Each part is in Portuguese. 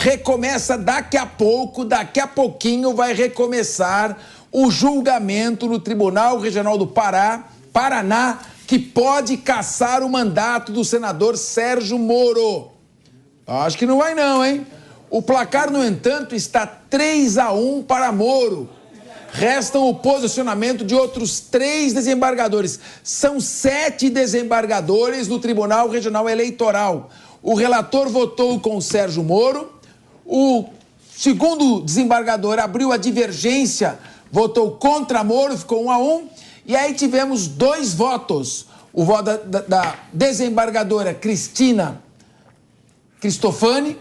recomeça daqui a pouquinho vai recomeçar o julgamento no Tribunal Regional do Paraná, que pode cassar o mandato do senador Sérgio Moro. Acho que não vai não, hein? O placar, no entanto, está 3-1 para Moro. Restam o posicionamento de outros 3 desembargadores. São 7 desembargadores no Tribunal Regional Eleitoral. O relator votou com o Sérgio Moro. O segundo desembargador abriu a divergência, votou contra Moro, ficou 1-1. E aí tivemos 2 votos. O voto da desembargadora Cristófani,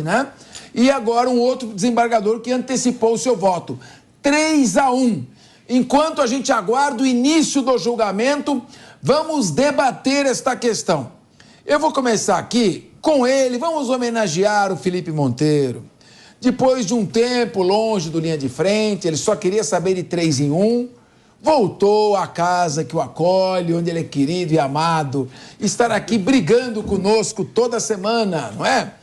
né? E agora um outro desembargador que antecipou o seu voto. 3-1. Enquanto a gente aguarda o início do julgamento, vamos debater esta questão. Eu vou começar aqui com ele, vamos homenagear o Felipe Monteiro. Depois de um tempo longe do linha de frente, ele só queria saber de 3 em 1, voltou à casa que o acolhe, onde ele é querido e amado, estar aqui brigando conosco toda semana, não é?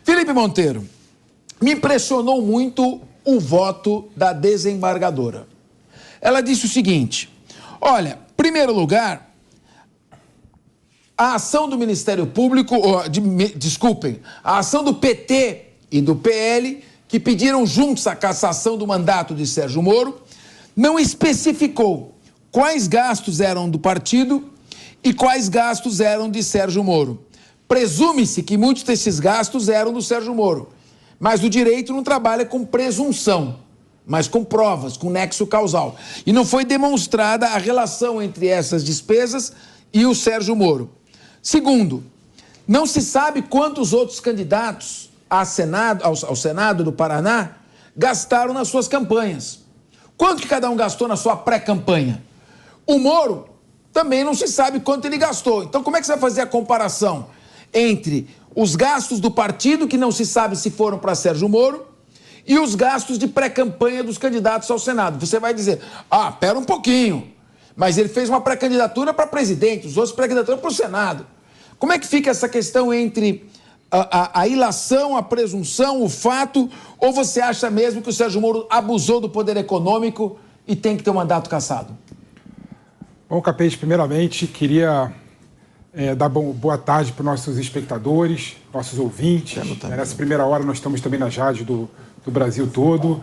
Felipe Monteiro, me impressionou muito o voto da desembargadora. Ela disse o seguinte: olha, em primeiro lugar, a ação do Ministério Público, a ação do PT e do PL, que pediram juntos a cassação do mandato de Sérgio Moro, não especificou quais gastos eram do partido e quais gastos eram de Sérgio Moro. Presume-se que muitos desses gastos eram do Sérgio Moro. Mas o direito não trabalha com presunção, mas com provas, com nexo causal. E não foi demonstrada a relação entre essas despesas e o Sérgio Moro. Segundo, não se sabe quantos outros candidatos ao Senado do Paraná gastaram nas suas campanhas. Quanto que cada um gastou na sua pré-campanha? O Moro também não se sabe quanto ele gastou. Então, como é que você vai fazer a comparação entre os gastos do partido, que não se sabe se foram para Sérgio Moro, e os gastos de pré-campanha dos candidatos ao Senado? Você vai dizer, pera um pouquinho, mas ele fez uma pré-candidatura para presidente, os outros pré-candidatura para o Senado. Como é que fica essa questão entre a ilação, a presunção, o fato, ou você acha mesmo que o Sérgio Moro abusou do poder econômico e tem que ter o mandato cassado? Bom, Capês, primeiramente, queria dar boa tarde para os nossos espectadores, nossos ouvintes. Nessa primeira hora nós estamos também nas rádios do Brasil todo.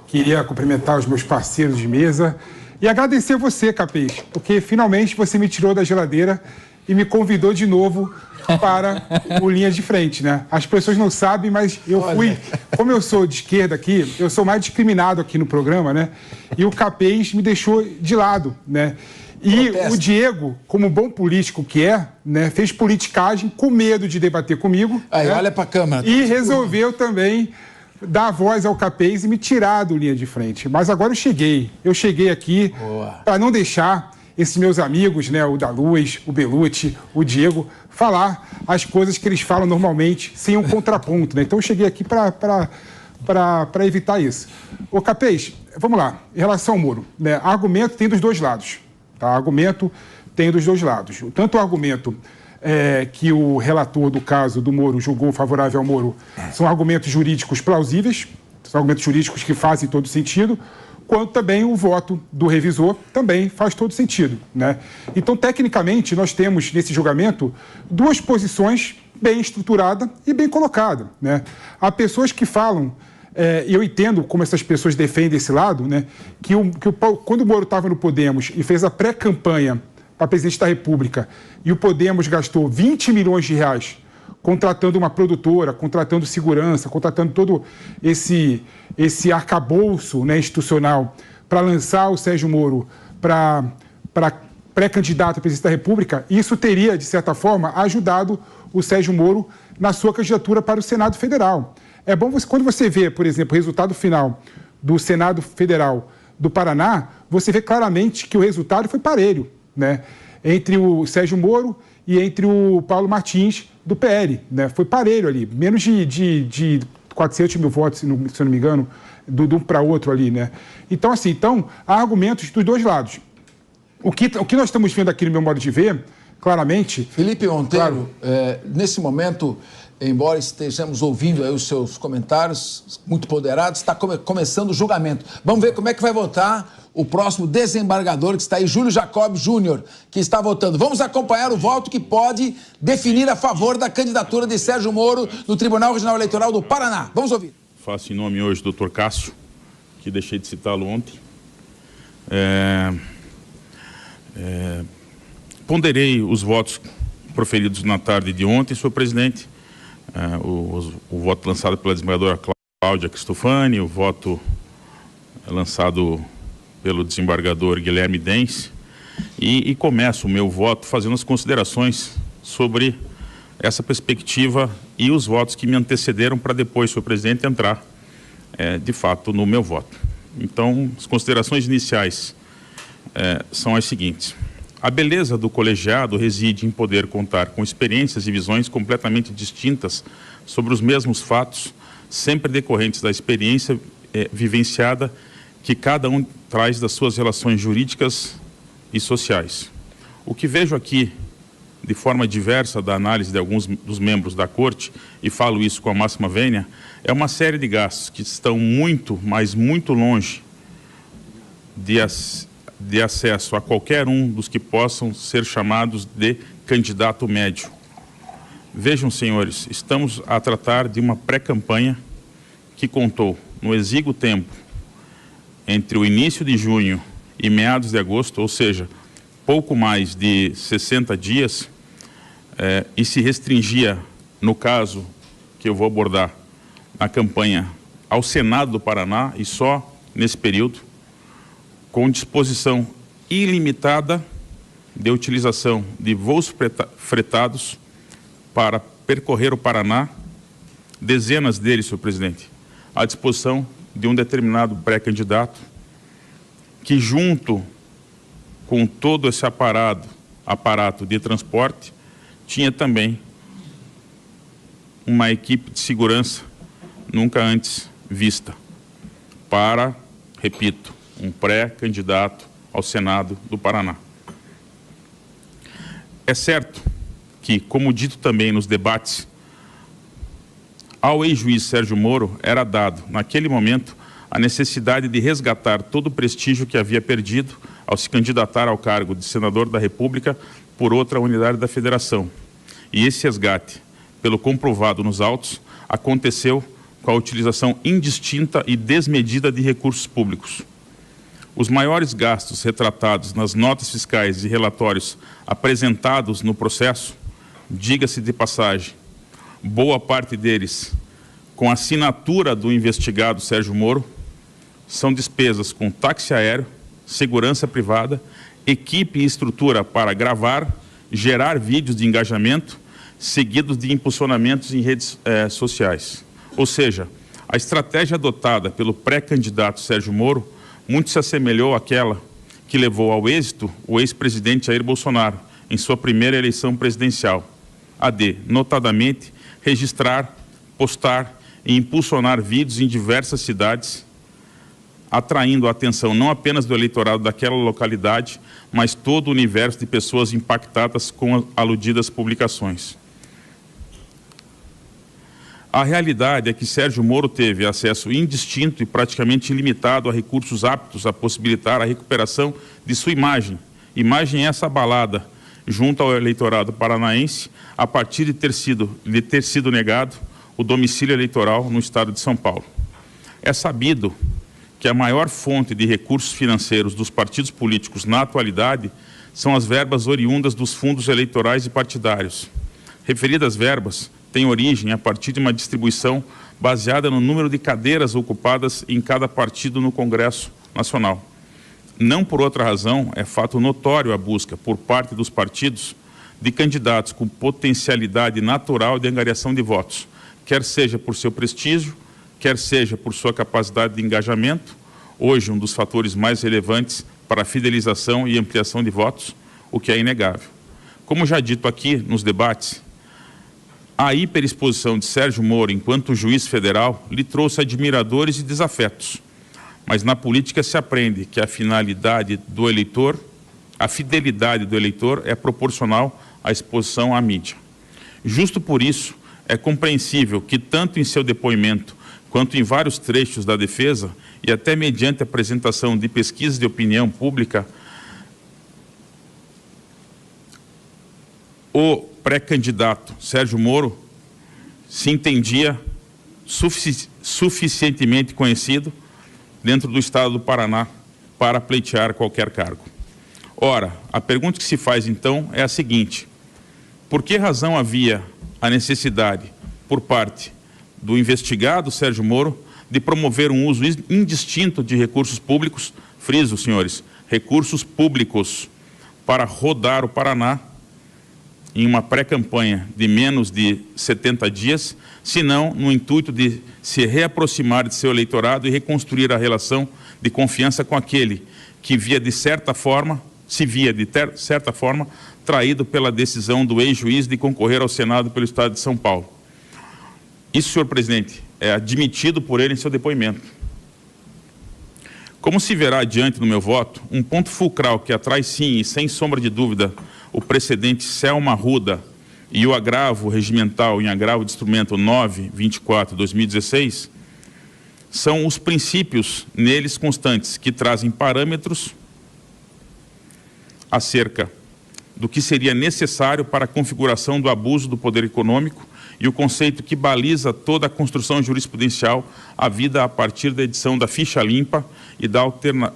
Queria cumprimentar os meus parceiros de mesa e agradecer a você, Capês, porque finalmente você me tirou da geladeira e me convidou de novo para o Linha de Frente, né? As pessoas não sabem, mas eu fui... Como eu sou de esquerda aqui, eu sou mais discriminado aqui no programa, né? E o Capês me deixou de lado, né? E o Diego, como bom político que é, né, fez politicagem com medo de debater comigo. Aí, né? Olha pra câmera. E resolveu também dar voz ao Capês e me tirar do Linha de Frente. Mas agora eu cheguei. Eu cheguei aqui para não deixar esses meus amigos, né, o da Luz, o Belucci, o Diego, falar as coisas que eles falam normalmente, sem um contraponto, né? Então eu cheguei aqui para evitar isso. Ô, Capês, vamos lá. Em relação ao Moro, né, argumento tem dos dois lados. Tá? Argumento tem dos dois lados. Tanto o argumento que o relator do caso do Moro julgou favorável ao Moro são argumentos jurídicos plausíveis, são argumentos jurídicos que fazem todo sentido, quanto também o voto do revisor também faz todo sentido, né? Então, tecnicamente, nós temos nesse julgamento duas posições bem estruturadas e bem colocadas, né? Há pessoas que falam, e eu entendo como essas pessoas defendem esse lado, né? Quando o Moro estava no Podemos e fez a pré-campanha para presidente da República e o Podemos gastou 20 milhões de reais contratando uma produtora, contratando segurança, contratando todo esse arcabouço, né, institucional para lançar o Sérgio Moro para pré-candidato a presidente da República, isso teria, de certa forma, ajudado o Sérgio Moro na sua candidatura para o Senado Federal. É bom quando você vê, por exemplo, o resultado final do Senado Federal do Paraná, você vê claramente que o resultado foi parelho, né, entre o Sérgio Moro e entre o Paulo Martins, do PL, né? Foi parelho ali, menos de 400 mil votos, se eu não me engano, de um para outro ali, né? Então, assim, há argumentos dos dois lados. O que nós estamos vendo aqui no meu modo de ver, claramente... Felipe Monteiro, nesse momento, embora estejamos ouvindo aí os seus comentários muito ponderados, está começando o julgamento. Vamos ver como é que vai votar o próximo desembargador que está aí, Júlio Jacob Júnior, que está votando. Vamos acompanhar o voto que pode definir a favor da candidatura de Sérgio Moro no Tribunal Regional Eleitoral do Paraná. Vamos ouvir. Faço em nome hoje do Dr. Cássio, que deixei de citá-lo ontem. Ponderei os votos proferidos na tarde de ontem, senhor presidente. O voto lançado pela desembargadora Cláudia Cristofani, o voto lançado pelo desembargador Guilherme Dens, e começo o meu voto fazendo as considerações sobre essa perspectiva e os votos que me antecederam para depois, senhor presidente, entrar de fato no meu voto. Então, as considerações iniciais são as seguintes. A beleza do colegiado reside em poder contar com experiências e visões completamente distintas sobre os mesmos fatos, sempre decorrentes da experiência vivenciada que cada um traz das suas relações jurídicas e sociais. O que vejo aqui, de forma diversa da análise de alguns dos membros da Corte, e falo isso com a máxima vênia, é uma série de gastos que estão muito, mas muito longe de acesso a qualquer um dos que possam ser chamados de candidato médio. Vejam, senhores, estamos a tratar de uma pré-campanha que contou no exíguo tempo entre o início de junho e meados de agosto, ou seja, pouco mais de 60 dias, e se restringia, no caso que eu vou abordar, a campanha ao Senado do Paraná, e só nesse período, com disposição ilimitada de utilização de voos fretados para percorrer o Paraná, dezenas deles, senhor presidente, à disposição de um determinado pré-candidato, que junto com todo esse aparato de transporte, tinha também uma equipe de segurança nunca antes vista para, repito, um pré-candidato ao Senado do Paraná. É certo que, como dito também nos debates, ao ex-juiz Sérgio Moro era dado, naquele momento, a necessidade de resgatar todo o prestígio que havia perdido ao se candidatar ao cargo de senador da República por outra unidade da Federação. E esse resgate, pelo comprovado nos autos, aconteceu com a utilização indistinta e desmedida de recursos públicos. Os maiores gastos retratados nas notas fiscais e relatórios apresentados no processo, diga-se de passagem, boa parte deles com assinatura do investigado Sérgio Moro, são despesas com táxi aéreo, segurança privada, equipe e estrutura para gravar, gerar vídeos de engajamento, seguidos de impulsionamentos em redes sociais. Ou seja, a estratégia adotada pelo pré-candidato Sérgio Moro muito se assemelhou àquela que levou ao êxito o ex-presidente Jair Bolsonaro em sua primeira eleição presidencial, a de, notadamente, registrar, postar e impulsionar vídeos em diversas cidades, atraindo a atenção não apenas do eleitorado daquela localidade, mas todo o universo de pessoas impactadas com as aludidas publicações. A realidade é que Sérgio Moro teve acesso indistinto e praticamente ilimitado a recursos aptos a possibilitar a recuperação de sua imagem essa abalada junto ao eleitorado paranaense a partir de ter sido negado o domicílio eleitoral no estado de São Paulo. É sabido que a maior fonte de recursos financeiros dos partidos políticos na atualidade são as verbas oriundas dos fundos eleitorais e partidários. Referidas verbas têm origem a partir de uma distribuição baseada no número de cadeiras ocupadas em cada partido no Congresso Nacional. Não por outra razão, é fato notório a busca, por parte dos partidos, de candidatos com potencialidade natural de angariação de votos, quer seja por seu prestígio, quer seja por sua capacidade de engajamento, hoje um dos fatores mais relevantes para a fidelização e ampliação de votos, o que é inegável. Como já dito aqui nos debates, a hiperexposição de Sérgio Moro enquanto juiz federal lhe trouxe admiradores e desafetos, mas na política se aprende que a fidelidade do eleitor é proporcional à exposição à mídia. Justo por isso, é compreensível que, tanto em seu depoimento quanto em vários trechos da defesa, e até mediante a apresentação de pesquisas de opinião pública, o pré-candidato Sérgio Moro se entendia suficientemente conhecido dentro do estado do Paraná para pleitear qualquer cargo. Ora, a pergunta que se faz então é a seguinte: por que razão havia a necessidade, por parte do investigado Sérgio Moro, de promover um uso indistinto de recursos públicos, friso, senhores, recursos públicos, para rodar o Paraná em uma pré-campanha de menos de 70 dias, senão no intuito de se reaproximar de seu eleitorado e reconstruir a relação de confiança com aquele que se via de certa forma traído pela decisão do ex-juiz de concorrer ao Senado pelo Estado de São Paulo. Isso, senhor presidente, é admitido por ele em seu depoimento. Como se verá adiante no meu voto, um ponto fulcral que atrai sim e sem sombra de dúvida o precedente Selma Arruda e o agravo regimental em agravo de instrumento 924/2016 são os princípios neles constantes que trazem parâmetros acerca do que seria necessário para a configuração do abuso do poder econômico e o conceito que baliza toda a construção jurisprudencial havida a partir da edição da Ficha Limpa e da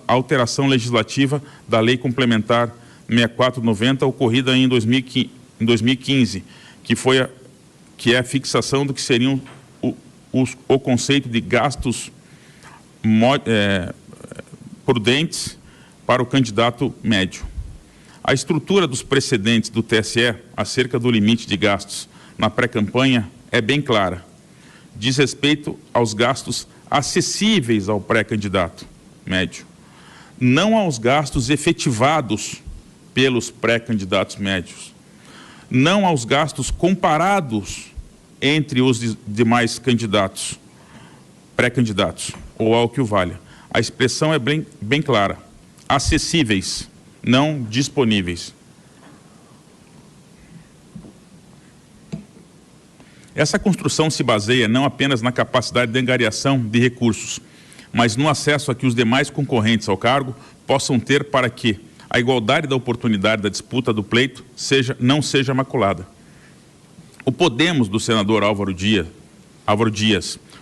alteração legislativa da Lei Complementar 6490, ocorrida em 2015, que é a fixação do que seriam o conceito de gastos prudentes para o candidato médio. A estrutura dos precedentes do TSE acerca do limite de gastos na pré-campanha é bem clara. Diz respeito aos gastos acessíveis ao pré-candidato médio, não aos gastos efetivados pelos pré-candidatos médios, não aos gastos comparados entre os demais candidatos, pré-candidatos, ou ao que o valha. A expressão é bem clara: acessíveis, não disponíveis. Essa construção se baseia não apenas na capacidade de angariação de recursos, mas no acesso a que os demais concorrentes ao cargo possam ter para que a igualdade da oportunidade da disputa do pleito não seja maculada. O Podemos do senador Álvaro Dias,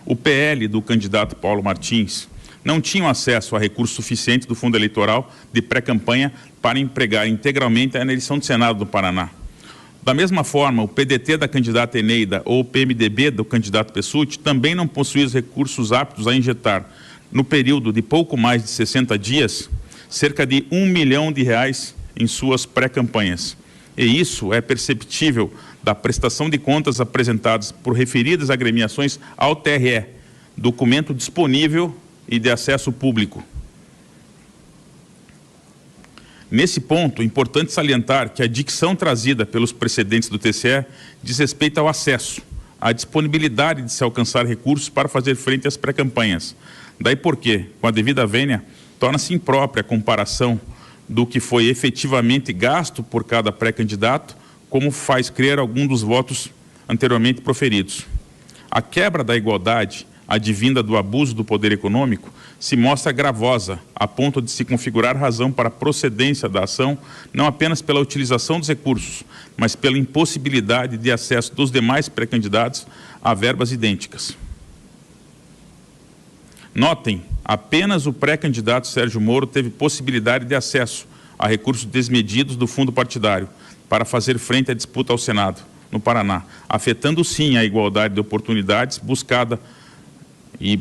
o PL do candidato Paulo Martins, não tinham acesso a recursos suficientes do fundo eleitoral de pré-campanha para empregar integralmente na eleição do Senado do Paraná. Da mesma forma, o PDT da candidata Eneida ou o PMDB do candidato Pessutti também não possuíam os recursos aptos a injetar, no período de pouco mais de 60 dias, cerca de R$1 milhão em suas pré-campanhas. E isso é perceptível da prestação de contas apresentadas por referidas agremiações ao TRE, documento disponível e de acesso público. Nesse ponto, é importante salientar que a dicção trazida pelos precedentes do TSE diz respeito ao acesso, à disponibilidade de se alcançar recursos para fazer frente às pré-campanhas. Daí porque, com a devida vênia, torna-se imprópria a comparação do que foi efetivamente gasto por cada pré-candidato, como faz crer algum dos votos anteriormente proferidos. A quebra da igualdade advinda do abuso do poder econômico se mostra gravosa, a ponto de se configurar razão para a procedência da ação, não apenas pela utilização dos recursos, mas pela impossibilidade de acesso dos demais pré-candidatos a verbas idênticas. Notem, apenas o pré-candidato Sérgio Moro teve possibilidade de acesso a recursos desmedidos do fundo partidário para fazer frente à disputa ao Senado, no Paraná, afetando sim a igualdade de oportunidades buscada e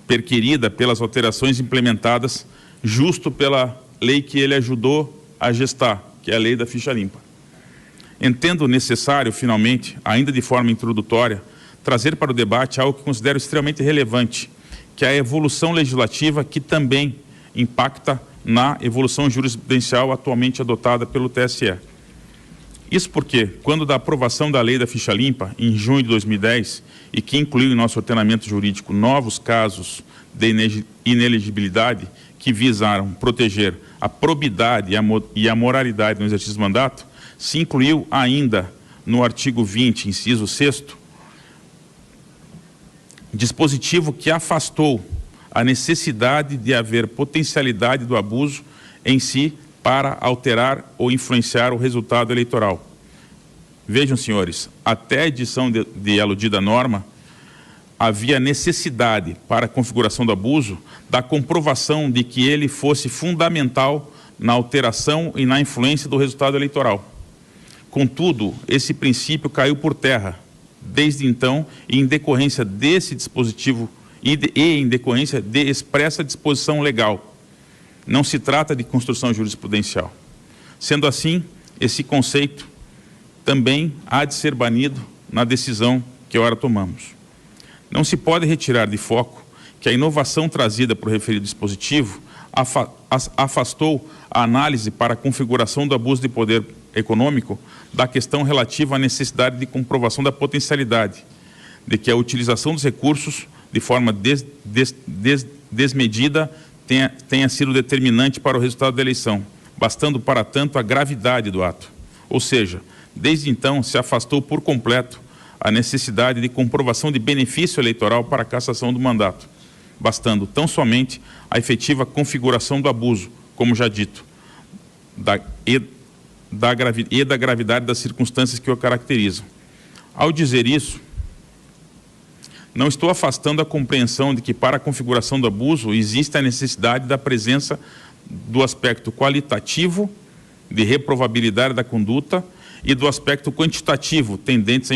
perquirida pelas alterações implementadas, justo pela lei que ele ajudou a gestar, que é a lei da Ficha Limpa. Entendo necessário, finalmente, ainda de forma introdutória, trazer para o debate algo que considero extremamente relevante, que é a evolução legislativa que também impacta na evolução jurisprudencial atualmente adotada pelo TSE. Isso porque, quando da aprovação da lei da Ficha Limpa, em junho de 2010, e que incluiu em nosso ordenamento jurídico novos casos de inelegibilidade que visaram proteger a probidade e a moralidade no exercício do mandato, se incluiu ainda no artigo 20, inciso 6º, dispositivo que afastou a necessidade de haver potencialidade do abuso em si para alterar ou influenciar o resultado eleitoral. Vejam, senhores, até a edição de aludida norma, havia necessidade para a configuração do abuso da comprovação de que ele fosse fundamental na alteração e na influência do resultado eleitoral. Contudo, esse princípio caiu por terra desde então, e em decorrência desse dispositivo e em decorrência de expressa disposição legal. Não se trata de construção jurisprudencial. Sendo assim, esse conceito também há de ser banido na decisão que ora tomamos. Não se pode retirar de foco que a inovação trazida por referido dispositivo afastou a análise para a configuração do abuso de poder econômico da questão relativa à necessidade de comprovação da potencialidade, de que a utilização dos recursos de forma desmedida tenha sido determinante para o resultado da eleição, bastando para tanto a gravidade do ato. Ou seja, desde então se afastou por completo a necessidade de comprovação de benefício eleitoral para a cassação do mandato, bastando tão somente a efetiva configuração do abuso, como já dito, e da gravidade das circunstâncias que o caracterizam. Ao dizer isso, não estou afastando a compreensão de que para a configuração do abuso existe a necessidade da presença do aspecto qualitativo de reprovabilidade da conduta e do aspecto quantitativo tendentes a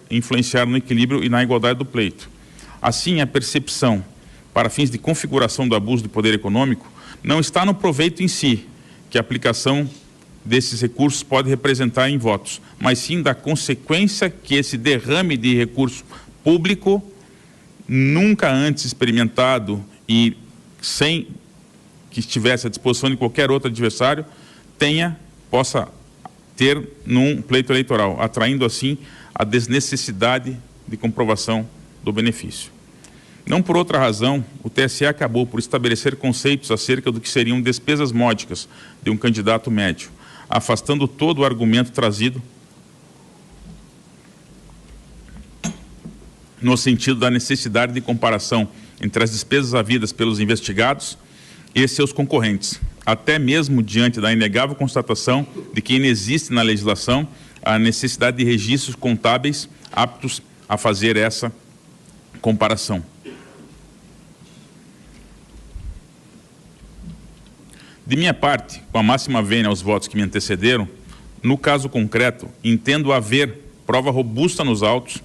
influenciar no equilíbrio e na igualdade do pleito. Assim, a percepção para fins de configuração do abuso de poder econômico não está no proveito em si, que a aplicação desses recursos pode representar em votos, mas sim da consequência que esse derrame de recurso público, nunca antes experimentado e sem que estivesse à disposição de qualquer outro adversário, possa ter num pleito eleitoral, atraindo assim a desnecessidade de comprovação do benefício. Não por outra razão, o TSE acabou por estabelecer conceitos acerca do que seriam despesas módicas de um candidato médio, afastando todo o argumento trazido no sentido da necessidade de comparação entre as despesas havidas pelos investigados e seus concorrentes, até mesmo diante da inegável constatação de que inexiste na legislação a necessidade de registros contábeis aptos a fazer essa comparação. De minha parte, com a máxima vênia aos votos que me antecederam, no caso concreto, entendo haver prova robusta nos autos,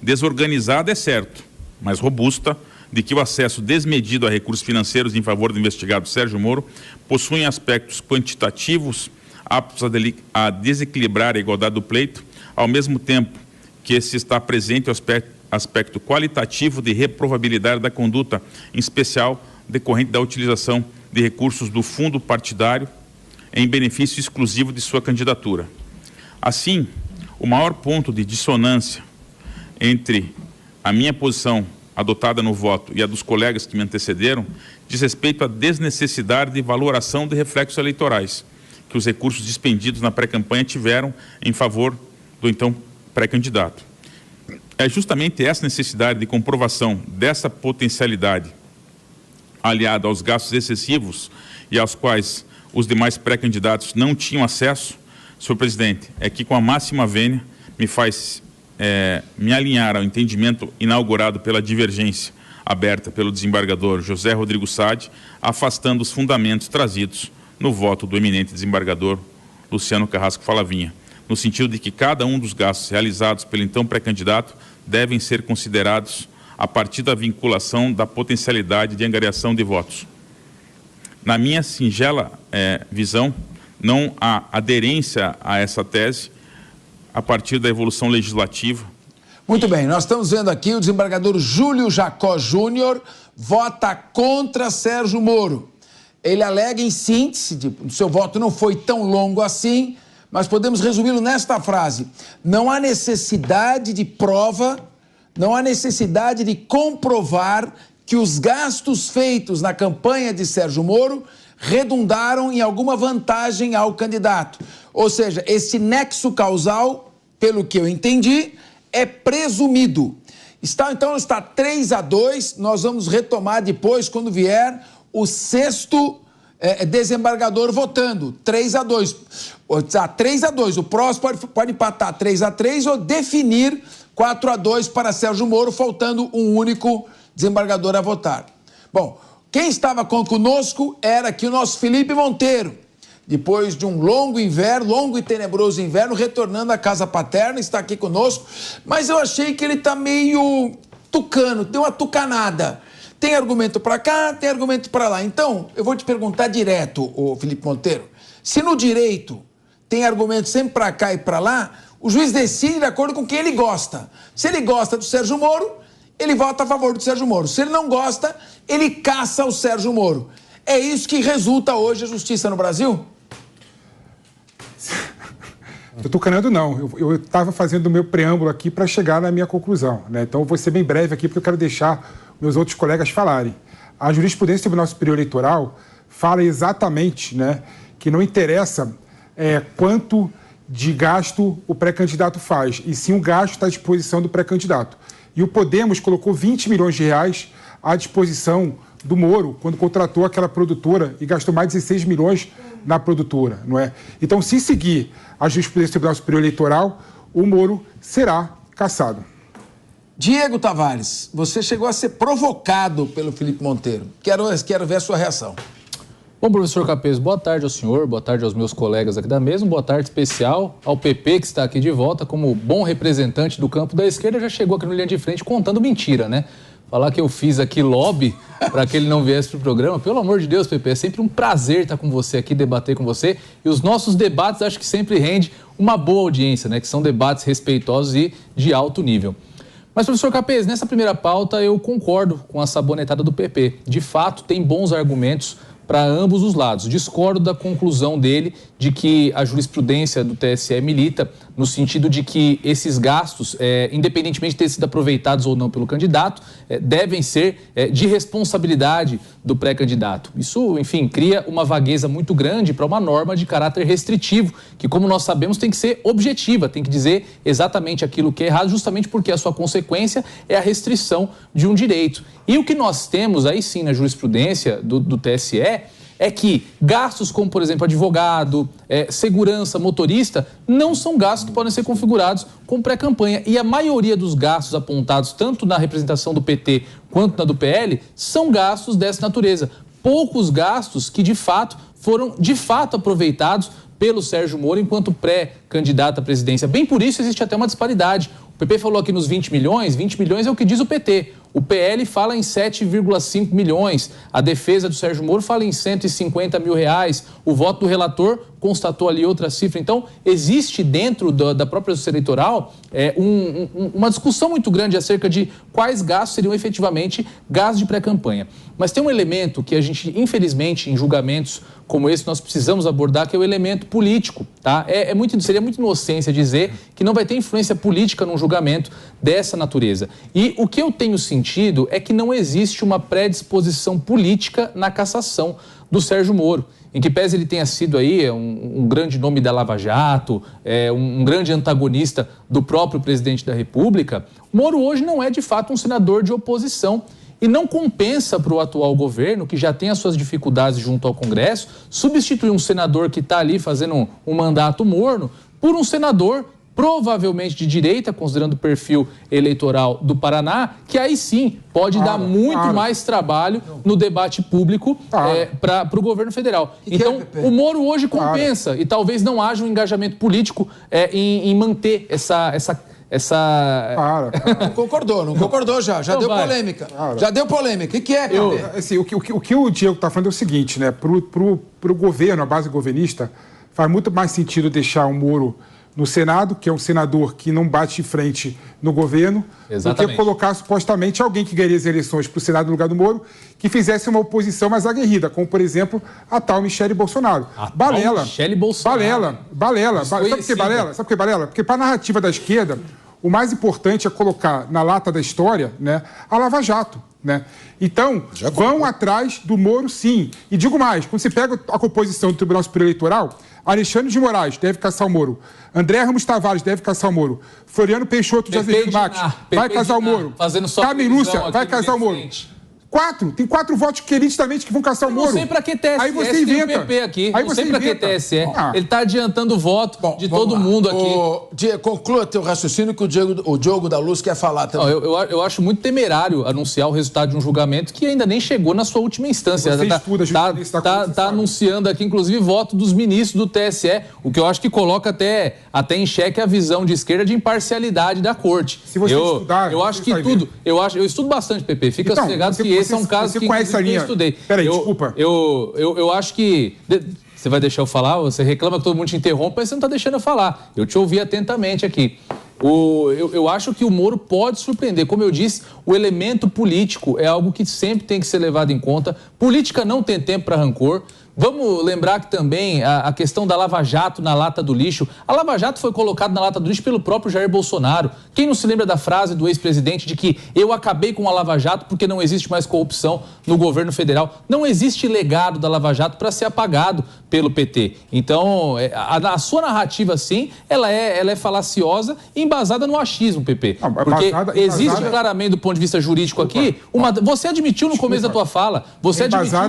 desorganizada é certo, mas robusta, de que o acesso desmedido a recursos financeiros em favor do investigado Sérgio Moro possui aspectos quantitativos aptos a desequilibrar a igualdade do pleito, ao mesmo tempo que se está presente o aspecto qualitativo de reprovabilidade da conduta, em especial decorrente da utilização de recursos do fundo partidário em benefício exclusivo de sua candidatura. Assim, o maior ponto de dissonância entre a minha posição adotada no voto e a dos colegas que me antecederam diz respeito à desnecessidade de valoração de reflexos eleitorais que os recursos dispendidos na pré-campanha tiveram em favor do então pré-candidato. É justamente essa necessidade de comprovação dessa potencialidade aliada aos gastos excessivos e aos quais os demais pré-candidatos não tinham acesso, senhor presidente, é que com a máxima vênia me faz me alinhar ao entendimento inaugurado pela divergência aberta pelo desembargador José Rodrigo Sade, afastando os fundamentos trazidos no voto do eminente desembargador Luciano Carrasco Falavinha, no sentido de que cada um dos gastos realizados pelo então pré-candidato devem ser considerados a partir da vinculação da potencialidade de angariação de votos. Na minha singela visão, não há aderência a essa tese a partir da evolução legislativa. Muito bem, nós estamos vendo aqui o desembargador Júlio Jacó Júnior vota contra Sérgio Moro. Ele alega em síntese, o seu voto não foi tão longo assim, mas podemos resumi-lo nesta frase: não há necessidade de prova, não há necessidade de comprovar que os gastos feitos na campanha de Sérgio Moro redundaram em alguma vantagem ao candidato. Ou seja, esse nexo causal, pelo que eu entendi, é presumido. Então está 3-2, nós vamos retomar depois, quando vier o sexto desembargador votando, 3-2. Está 3-2, o próximo pode empatar 3-3 ou definir 4-2 para Sérgio Moro, faltando um único desembargador a votar. Bom, quem estava conosco era aqui o nosso Felipe Monteiro, depois de um longo e tenebroso inverno, retornando à casa paterna, está aqui conosco, mas eu achei que ele está meio tucano, deu uma tucanada. Tem argumento para cá, tem argumento para lá. Então, eu vou te perguntar direto, ô Felipe Monteiro, se no direito tem argumento sempre para cá e para lá, o juiz decide de acordo com quem ele gosta. Se ele gosta do Sérgio Moro, ele vota a favor do Sérgio Moro. Se ele não gosta, ele caça o Sérgio Moro. É isso que resulta hoje a justiça no Brasil? Eu estou canando, não. Eu estava fazendo o meu preâmbulo aqui para chegar na minha conclusão, né? Então, eu vou ser bem breve aqui, porque eu quero deixar meus outros colegas falarem. A jurisprudência do Tribunal Superior Eleitoral fala exatamente, né, que não interessa quanto de gasto o pré-candidato faz, e sim o gasto está à disposição do pré-candidato. E o Podemos colocou 20 milhões de reais à disposição do Moro quando contratou aquela produtora e gastou mais de 16 milhões na produtora, não é? Então, se seguir a jurisprudência do Tribunal Superior Eleitoral, o Moro será cassado. Diego Tavares, você chegou a ser provocado pelo Felipe Monteiro. Quero ver a sua reação. Bom, professor Capês, boa tarde ao senhor, boa tarde aos meus colegas aqui da mesa, boa tarde especial ao PP, que está aqui de volta como bom representante do campo da esquerda, já chegou aqui no Linha de Frente contando mentira, né? Falar que eu fiz aqui lobby para que ele não viesse para o programa, pelo amor de Deus, PP, é sempre um prazer estar com você aqui, debater com você, e os nossos debates acho que sempre rende uma boa audiência, né? Que são debates respeitosos e de alto nível. Mas, professor Capês, nessa primeira pauta eu concordo com a sabonetada do PP. De fato, tem bons argumentos para ambos os lados. Discordo da conclusão dele de que a jurisprudência do TSE milita no sentido de que esses gastos, independentemente de ter sido aproveitados ou não pelo candidato, devem ser de responsabilidade do pré-candidato. Isso, enfim, cria uma vagueza muito grande para uma norma de caráter restritivo, que, como nós sabemos, tem que ser objetiva, tem que dizer exatamente aquilo que é errado, justamente porque a sua consequência é a restrição de um direito. E o que nós temos aí sim na jurisprudência do TSE é que gastos como, por exemplo, advogado, segurança, motorista, não são gastos que podem ser configurados com pré-campanha. E a maioria dos gastos apontados, tanto na representação do PT quanto na do PL, são gastos dessa natureza. Poucos gastos que, de fato, foram aproveitados pelo Sérgio Moro enquanto pré-candidato à presidência. Bem por isso existe até uma disparidade. O PP falou aqui nos 20 milhões é o que diz o PT. O PL fala em 7,5 milhões. A defesa do Sérgio Moro fala em 150 mil reais. O voto do relator constatou ali outra cifra. Então, existe dentro da própria justiça eleitoral uma discussão muito grande acerca de quais gastos seriam efetivamente gastos de pré-campanha. Mas tem um elemento que a gente, infelizmente, em julgamentos como esse, nós precisamos abordar, que é o elemento político. Tá? Seria muita inocência dizer que não vai ter influência política num julgamento dessa natureza. E o que eu tenho sentido é que não existe uma predisposição política na cassação do Sérgio Moro, em que pese ele tenha sido aí um grande nome da Lava Jato, um grande antagonista do próprio presidente da República, Moro hoje não é de fato um senador de oposição. E não compensa para o atual governo, que já tem as suas dificuldades junto ao Congresso, substituir um senador que está ali fazendo um mandato morno por um senador provavelmente de direita, considerando o perfil eleitoral do Paraná, que aí sim pode dar muito mais trabalho no debate público para o governo federal. Então, o Moro hoje compensa e talvez não haja um engajamento político em manter essa... Não concordou já então deu polêmica. Já deu polêmica. O que é, assim, o que o Diego está falando é o seguinte, né? Pro governo, a base governista, faz muito mais sentido deixar o Moro no Senado, que é um senador que não bate de frente no governo, do que colocar supostamente alguém que ganharia as eleições para o Senado no lugar do Moro, que fizesse uma oposição mais aguerrida, como, por exemplo, a tal Michele Bolsonaro. Michele Bolsonaro. Balela. Sabe por que balela? Sabe por que balela? Porque para a narrativa da esquerda, o mais importante é colocar na lata da história, né, a Lava Jato. né? Então, vão atrás do Moro, sim. E digo mais, quando você pega a composição do Tribunal Superior Eleitoral, Alexandre de Moraes deve caçar o Moro, André Ramos Tavares deve caçar o Moro, Floriano Peixoto de Azevedo Marques vai casar o Moro, Carmen Lúcia vai casar o Moro. Tem 4 votos que nitidamente que vão caçar o Moro. Não sei pra que TSE. Aí você inventa. Tem o PP aqui. Aí não você sei pra que TSE. Ele tá adiantando o voto de todo mundo aqui. Diego, conclua teu raciocínio que o Diogo da Luz quer falar também. Não, eu acho muito temerário anunciar o resultado de um julgamento que ainda nem chegou na sua última instância. Tá anunciando aqui, inclusive, voto dos ministros do TSE, o que eu acho que coloca até em xeque a visão de esquerda de imparcialidade da corte. Se você estudar, eu acho que tudo. Eu estudo bastante, PP. Fica sossegado que esse é um caso que conhece a linha. Eu estudei. Peraí, desculpa. Eu acho que... Você vai deixar eu falar? Você reclama que todo mundo te interrompe, mas você não está deixando eu falar. Eu te ouvi atentamente aqui. Eu acho que o Moro pode surpreender. Como eu disse, o elemento político é algo que sempre tem que ser levado em conta. Política não tem tempo para rancor. Vamos lembrar que também a questão da Lava Jato na lata do lixo. A Lava Jato foi colocada na lata do lixo pelo próprio Jair Bolsonaro. Quem não se lembra da frase do ex-presidente de que eu acabei com a Lava Jato porque não existe mais corrupção no governo federal? Não existe legado da Lava Jato para ser apagado pelo PT. Então, a sua narrativa, sim, ela é falaciosa e embasada no achismo, PP. Porque existe claramente, do ponto de vista jurídico aqui, você admitiu no começo da tua fala, você admitiu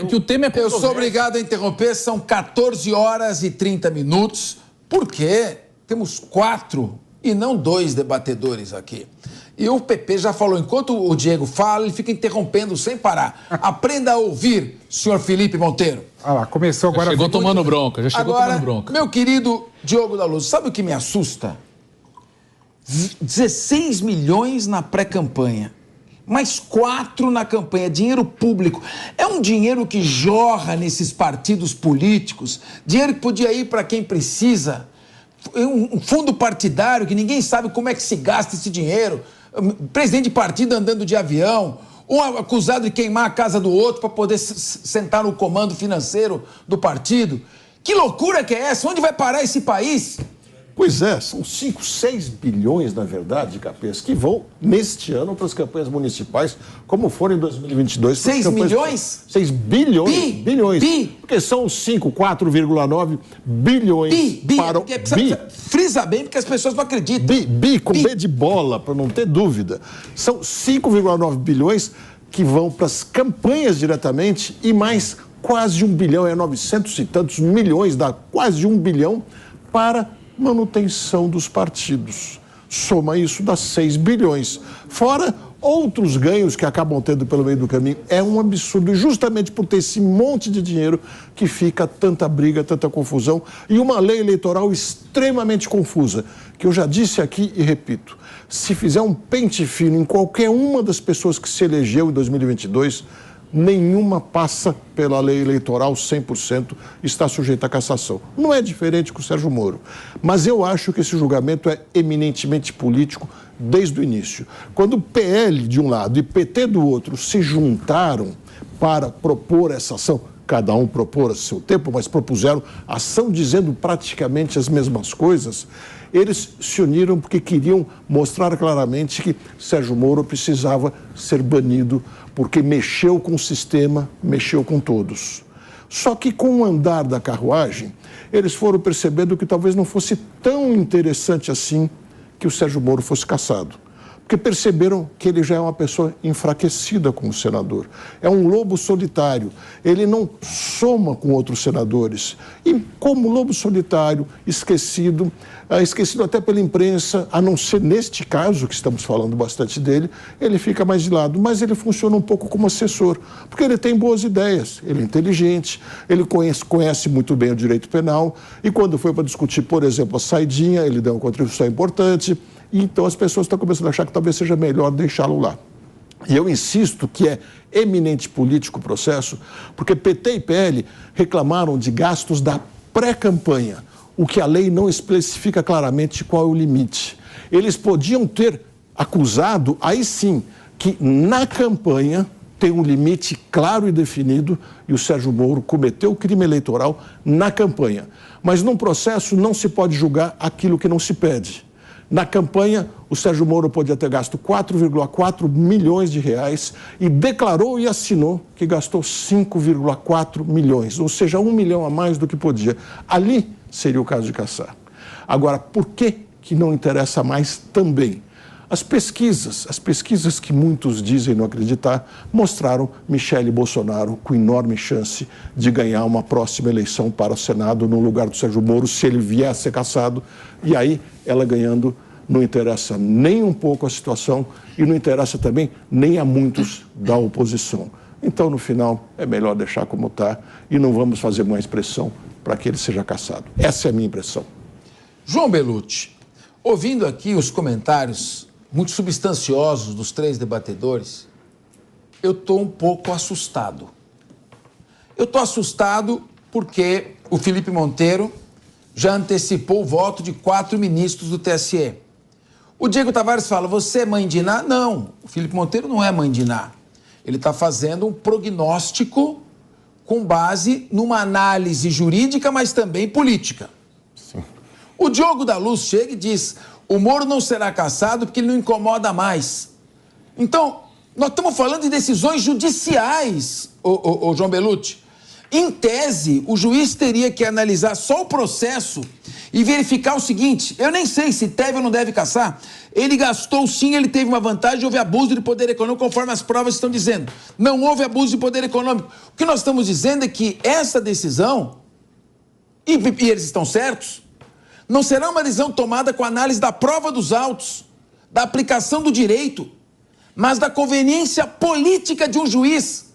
que o tema é controverso. Eu sou obrigado a interromper, são 14 horas e 30 minutos, porque temos 4 e não 2 debatedores aqui. E o PP já falou, enquanto o Diego fala, ele fica interrompendo sem parar. Aprenda a ouvir, senhor Felipe Monteiro. Ah lá, começou agora. Já chegou tomando bronca, tomando bronca. Meu querido Diogo da Luz, sabe o que me assusta? 16 milhões na pré-campanha. Mais 4 na campanha, dinheiro público. É um dinheiro que jorra nesses partidos políticos, dinheiro que podia ir para quem precisa, um fundo partidário que ninguém sabe como é que se gasta esse dinheiro, presidente de partido andando de avião, um acusado de queimar a casa do outro para poder sentar no comando financeiro do partido. Que loucura que é essa? Onde vai parar esse país? Pois é, são 5, 6 bilhões, na verdade, Capês, que vão neste ano para as campanhas municipais, como foram em 2022. 6 milhões? 6 bilhões. Bilhões. Porque são 5, 4,9 bilhões para o... Frisa bem, porque as pessoas não acreditam. Bi com B de bola, para não ter dúvida. São 5,9 bilhões que vão para as campanhas diretamente e mais quase 1 bilhão, 900 e tantos milhões, dá quase 1 bilhão para manutenção dos partidos. Soma isso, dá 6 bilhões. Fora outros ganhos que acabam tendo pelo meio do caminho. É um absurdo. E justamente por ter esse monte de dinheiro que fica tanta briga, tanta confusão. E uma lei eleitoral extremamente confusa, que eu já disse aqui e repito. Se fizer um pente fino em qualquer uma das pessoas que se elegeu em 2022... nenhuma passa pela lei eleitoral 100%, está sujeita à cassação. Não é diferente com o Sérgio Moro. Mas eu acho que esse julgamento é eminentemente político desde o início. Quando o PL de um lado e PT do outro se juntaram para propor essa ação, cada um propor a seu tempo, mas propuseram ação dizendo praticamente as mesmas coisas, eles se uniram porque queriam mostrar claramente que Sérgio Moro precisava ser banido porque mexeu com o sistema, mexeu com todos. Só que com o andar da carruagem, eles foram percebendo que talvez não fosse tão interessante assim que o Sérgio Moro fosse cassado. Porque perceberam que ele já é uma pessoa enfraquecida como senador. É um lobo solitário. Ele não soma com outros senadores. E como lobo solitário, esquecido até pela imprensa, a não ser neste caso, que estamos falando bastante dele, ele fica mais de lado. Mas ele funciona um pouco como assessor, porque ele tem boas ideias, ele é inteligente, ele conhece muito bem o direito penal, e quando foi para discutir, por exemplo, a saidinha, ele deu uma contribuição importante. Então as pessoas estão começando a achar que talvez seja melhor deixá-lo lá. E eu insisto que é eminente político o processo, porque PT e PL reclamaram de gastos da pré-campanha, o que a lei não especifica claramente qual é o limite. Eles podiam ter acusado, aí sim, que na campanha tem um limite claro e definido, e o Sérgio Moro cometeu crime eleitoral na campanha. Mas num processo não se pode julgar aquilo que não se pede. Na campanha, o Sérgio Moro podia ter gasto 4,4 milhões de reais e declarou e assinou que gastou 5,4 milhões, ou seja, 1 milhão a mais do que podia. Ali seria o caso de caçar. Agora, por que não interessa mais também? As pesquisas que muitos dizem não acreditar, mostraram Michele Bolsonaro com enorme chance de ganhar uma próxima eleição para o Senado no lugar do Sérgio Moro, se ele vier a ser cassado. E aí, ela ganhando, não interessa nem um pouco a situação e não interessa também nem a muitos da oposição. Então, no final, é melhor deixar como está e não vamos fazer mais pressão para que ele seja cassado. Essa é a minha impressão. João Belutti, ouvindo aqui os comentários muito substanciosos dos três debatedores, eu estou um pouco assustado. Eu estou assustado porque o Felipe Monteiro já antecipou o voto de 4 ministros do TSE. O Diego Tavares fala, você é mãe de Iná? Não, o Felipe Monteiro não é mãe de Iná. Ele está fazendo um prognóstico com base numa análise jurídica, mas também política. Sim. O Diogo da Luz chega e diz, o Moro não será cassado porque ele não incomoda mais. Então, nós estamos falando de decisões judiciais, ô João Belutti. Em tese, o juiz teria que analisar só o processo e verificar o seguinte, eu nem sei se deve ou não deve cassar. Ele gastou sim, ele teve uma vantagem, houve abuso de poder econômico, conforme as provas estão dizendo. Não houve abuso de poder econômico. O que nós estamos dizendo é que essa decisão, e eles estão certos, não será uma decisão tomada com a análise da prova dos autos, da aplicação do direito, mas da conveniência política de um juiz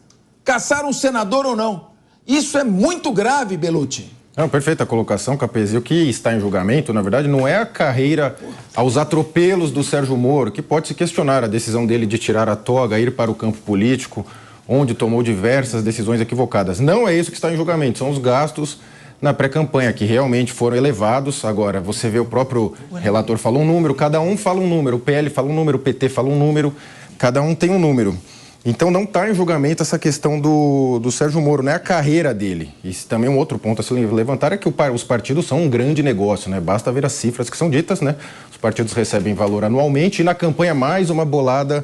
cassar um senador ou não. Isso é muito grave, Belutti. Não, perfeita colocação, Capesi. O que está em julgamento, na verdade, não é a carreira aos atropelos do Sérgio Moro, que pode se questionar a decisão dele de tirar a toga, ir para o campo político, onde tomou diversas decisões equivocadas. Não é isso que está em julgamento, são os gastos na pré-campanha, que realmente foram elevados. Agora, você vê o próprio relator falou um número, cada um fala um número, o PL fala um número, o PT fala um número, cada um tem um número. Então não está em julgamento essa questão do Sérgio Moro, não é a carreira dele. E também um outro ponto a se levantar é que os partidos são um grande negócio, né? Basta ver as cifras que são ditas, né? Os partidos recebem valor anualmente e na campanha mais uma bolada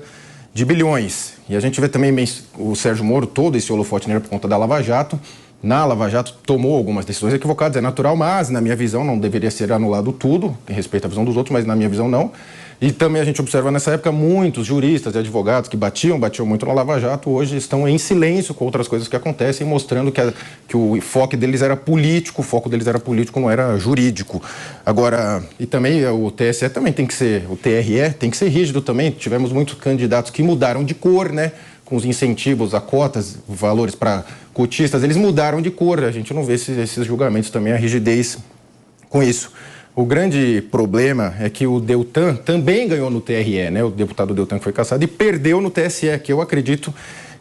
de bilhões. E a gente vê também o Sérgio Moro, todo esse holofote nele por conta da Lava Jato. Na Lava Jato tomou algumas decisões equivocadas, é natural, mas na minha visão não deveria ser anulado tudo, em respeito à visão dos outros, mas na minha visão não. E também a gente observa nessa época muitos juristas e advogados que batiam muito na Lava Jato, hoje estão em silêncio com outras coisas que acontecem, mostrando que o foco deles era político, não era jurídico. Agora, e também o TSE também tem que ser, o TRE tem que ser rígido também, tivemos muitos candidatos que mudaram de cor, né? Com os incentivos a cotas, valores para cotistas, eles mudaram de cor, a gente não vê esses julgamentos também, a rigidez com isso. O grande problema é que o Deltan também ganhou no TRE, né? O deputado Deltan que foi cassado e perdeu no TSE, que eu acredito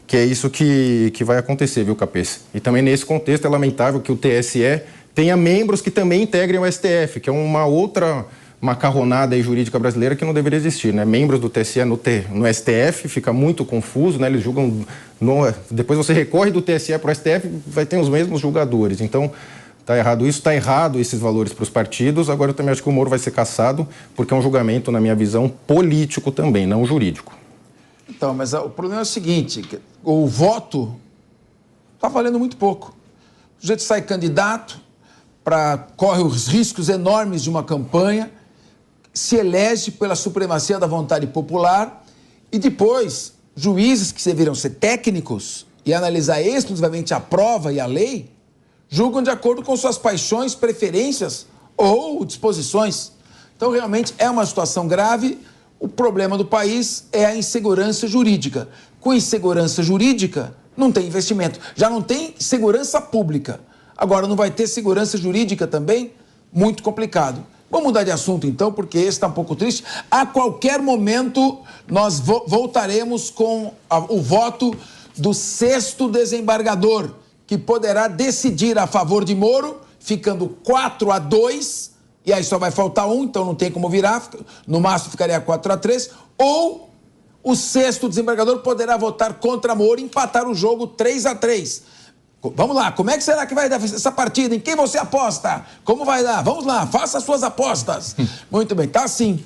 que é isso que vai acontecer, viu, Capês? E também nesse contexto é lamentável que o TSE tenha membros que também integrem o STF, que é uma outra macarronada aí jurídica brasileira que não deveria existir, né? Membros do TSE no STF, fica muito confuso, né? Eles julgam... Depois você recorre do TSE para o STF, vai ter os mesmos julgadores. Então, está errado isso, está errado esses valores para os partidos. Agora eu também acho que o Moro vai ser cassado, porque é um julgamento, na minha visão, político também, não jurídico. Então, mas o problema é o seguinte, o voto está valendo muito pouco. O sujeito sai candidato, corre os riscos enormes de uma campanha, se elege pela supremacia da vontade popular e depois juízes que deveriam ser técnicos e analisar exclusivamente a prova e a lei, julgam de acordo com suas paixões, preferências ou disposições. Então, realmente, é uma situação grave. O problema do país é a insegurança jurídica. Com insegurança jurídica, não tem investimento. Já não tem segurança pública. Agora, não vai ter segurança jurídica também? Muito complicado. Vamos mudar de assunto, então, porque esse está um pouco triste. A qualquer momento, nós voltaremos com o voto do 6º desembargador, que poderá decidir a favor de Moro, ficando 4-2, e aí só vai faltar um, então não tem como virar, no máximo ficaria 4-3, ou o 6º desembargador poderá votar contra Moro e empatar o jogo 3-3. Vamos lá, como é que será que vai dar essa partida? Em quem você aposta? Como vai dar? Vamos lá, faça as suas apostas. Muito bem, tá assim.